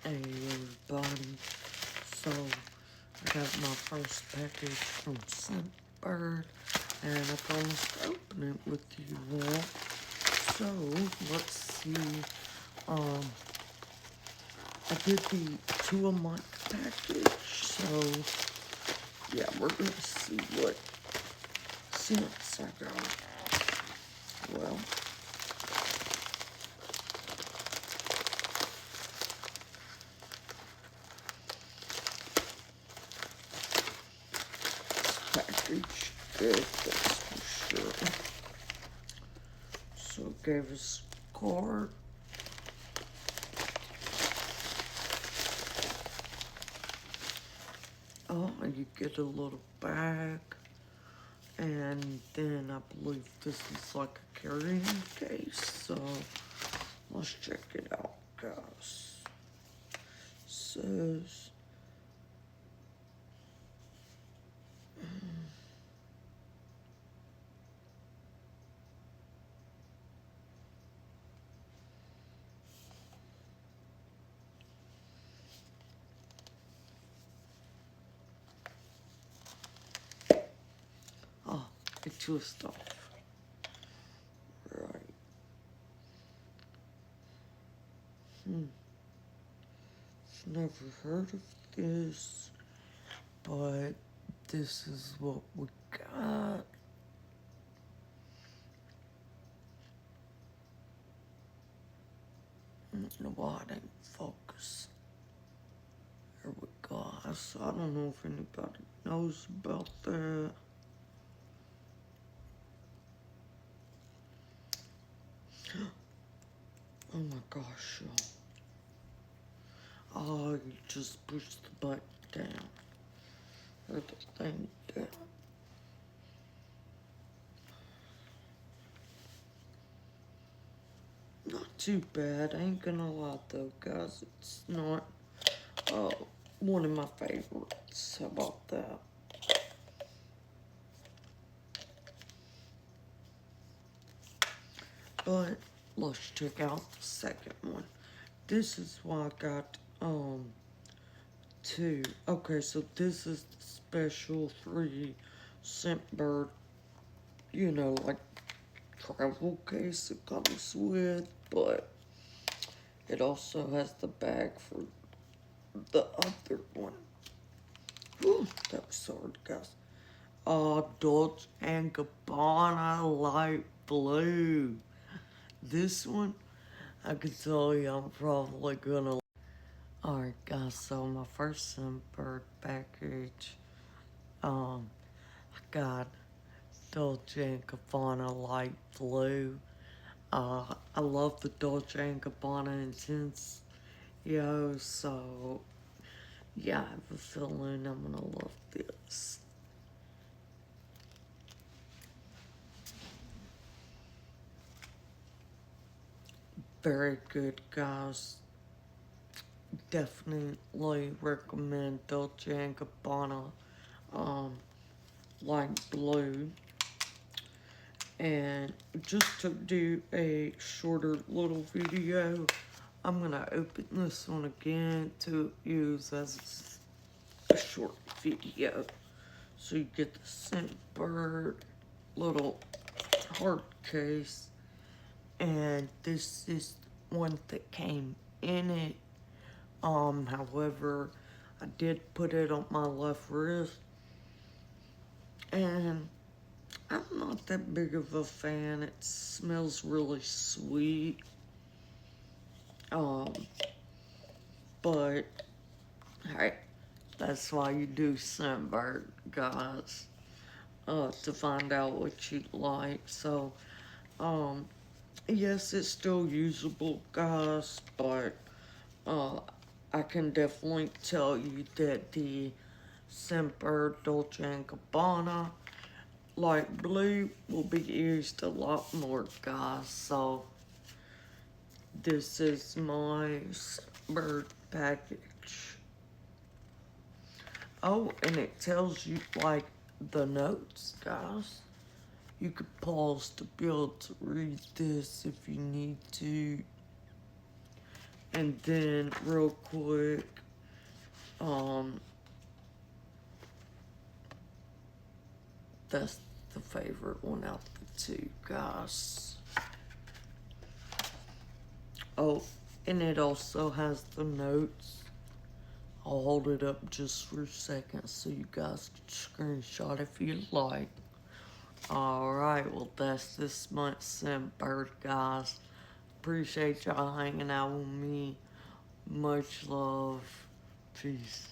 Hey everybody, so I got my first package from Scentbird and I promised to open it with you all. So let's see, I did the 2 a month package, so yeah, we're gonna see what scents I got. Well, package good, that's for sure. So it gave us a card. Oh, and you get a little bag, and then I believe this is like a carrying case, so let's check it out, guys. Says, oh, it twists off. Right. Never heard of this, but this is what we got. No, why I didn't focus. There we go. So I don't know if anybody knows about that. Oh my gosh, y'all. Oh, you just push the button down. Or the thing down. Not too bad. I ain't gonna lie though, guys. It's not one of my favorites. How about that? But let's check out the second one. This is why I got two. Okay, so this is the special free Scentbird, you know, like travel case it comes with, but it also has the bag for the other one. Whew, that was so hard, guys. Dolce and Gabbana Light Blue. This one, I can tell you I'm probably gonna. Alright guys, so my first Scentbird package, I got Dolce and Gabbana Light Blue. I love the Dolce and Gabbana Intense, so yeah, I have a feeling I'm gonna love this. Very good, guys. Definitely recommend Dolce and Gabbana Light Blue. And just to do a shorter little video, I'm gonna open this one again to use as a short video. So you get the Scentbird little hard case, and this is one that came in it. However, I did put it on my left wrist, and I'm not that big of a fan. It smells really sweet. But hey, that's why you do Scentbird, guys, to find out what you like. So, yes, it's still usable, guys, but I can definitely tell you that the Scentbird Dolce & Gabbana Light Blue will be used a lot more, guys. So this is my Scentbird package. Oh, and it tells you like the notes, guys. You could pause to be able to read this if you need to. And then real quick, that's the favorite one out of the two, guys. Oh, and it also has the notes. I'll hold it up just for a second so you guys can screenshot if you like. Alright, well that's this month's Scent Bird, guys. Appreciate y'all hanging out with me. Much love. Peace.